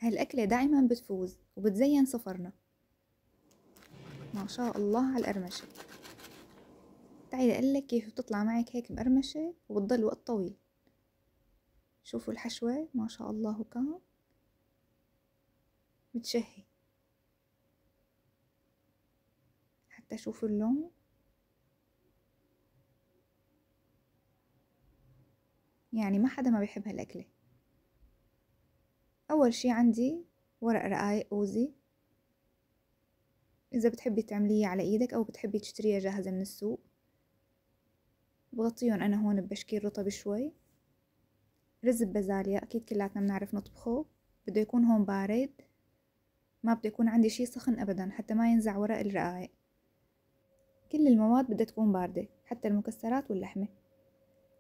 هالأكلة دائما بتفوز وبتزين سفرنا. ما شاء الله على القرمشة. تعالي أقولك كيف بتطلع معك هيك مقرمشة وبتضل وقت طويل. شوفوا الحشوة ما شاء الله كان بتشهي، حتى شوفوا اللون. يعني ما حدا ما بيحب هالأكلة. أول شي عندي ورق رقايق أوزي، إذا بتحبي تعمليه على إيدك أو بتحبي تشتريها جاهزة من السوق. بغطيهم أنا هون ببشكير رطب شوي. رز ببازاليا أكيد كلاتنا بنعرف نطبخه، بده يكون هون بارد، ما بده يكون عندي شي سخن أبدا حتى ما ينزع ورق الرقايق. كل المواد بدها تكون باردة حتى المكسرات واللحمة.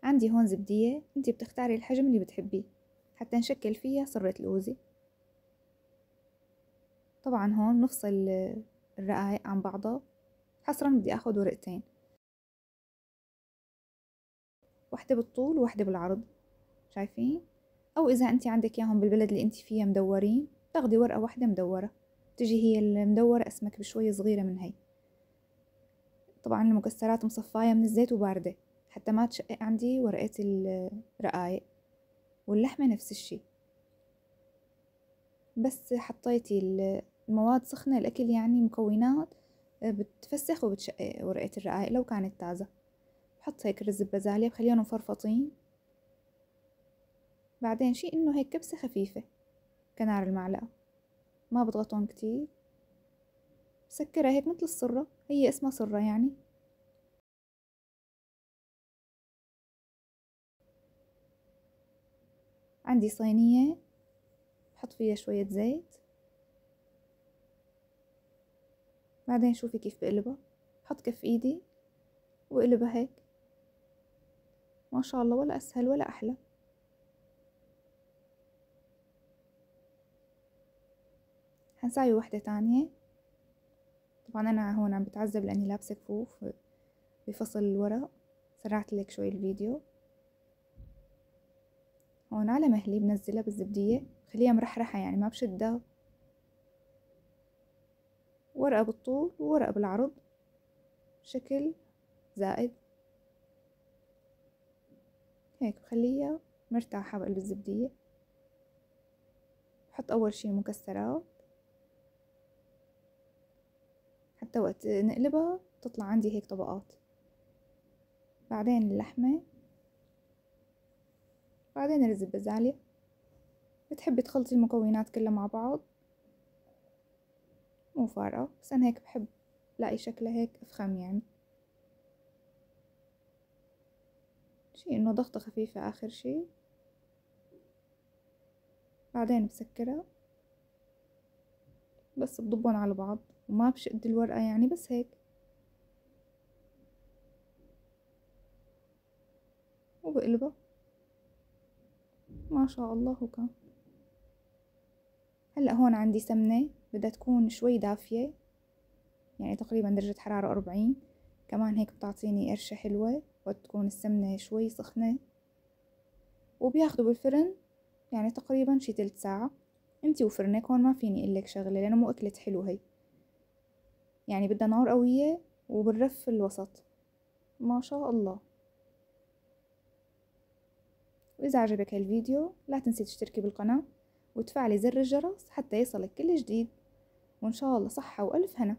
عندي هون زبدية، انتي بتختاري الحجم اللي بتحبيه حتى نشكل فيها صرة الأوزي. طبعا هون نفصل الرقايق عن بعضها، حصرا بدي اخد ورقتين، واحدة بالطول وواحدة بالعرض، شايفين؟ او اذا انتي عندك اياهم بالبلد اللي انتي فيها مدورين تاخدي ورقة واحدة مدورة، تجي هي المدورة اسمك بشوية صغيرة من هي. طبعا المكسرات مصفاية من الزيت وباردة حتى ما تشقق عندي ورقة الرقايق، واللحمة نفس الشي. بس حطيتي المواد سخنة الأكل يعني مكونات بتفسخ وبتشقق ورقة الرقايق لو كانت تازة. بحط هيك رز ببازاليا بخليهم مفرفطين. بعدين شي إنه هيك كبسة خفيفة كنار المعلقة، ما بضغطهم كتير. بسكرها هيك مثل الصرة، هي اسمها صرة يعني. عندي صينية بحط فيها شوية زيت، بعدين شوفي كيف بقلبها، بحط كف ايدي وقلبها هيك. ما شاء الله ولا أسهل ولا أحلى. هنساوي واحدة تانية. طبعا أنا هون عم بتعذب لأني لابسة كفوف بفصل الورق، سرعت لك شوي الفيديو. هون على مهلي بنزلها بالزبدية، خليها مرحرحة يعني ما بشدها. ورقة بالطول وورقة بالعرض شكل زائد هيك، بخليها مرتاحة بقلب الزبدية. بحط أول شي مكسرات حتى وقت نقلبها تطلع عندي هيك طبقات. بعدين اللحمة، بعدين الرز ببازاليا. بتحبي تخلطي المكونات كلها مع بعض مو فارقة، بس أنا هيك بحب لاقي شكلها هيك أفخم يعني. شي إنه ضغطة خفيفة آخر شي. بعدين بسكرها، بس بضبهم على بعض وما بشد الورقة يعني، بس هيك وبقلبها. ما شاء الله وكان. هلأ هون عندي سمنة بدها تكون شوي دافية، يعني تقريبا درجة حرارة 40. كمان هيك بتعطيني قرشة حلوة وقت تكون السمنة شوي سخنة. وبياخدوا بالفرن يعني تقريبا شي 3 ساعة. انتي وفرنك هون ما فيني اقلك شغلة لانه مو اكلة حلو هي، يعني بدها نار قوية وبالرف الوسط. ما شاء الله. وإذا عجبك هالفيديو لا تنسي تشتركي بالقناة وتفعلي زر الجرس حتى يصلك كل جديد. وإن شاء الله صحة وألف هنا.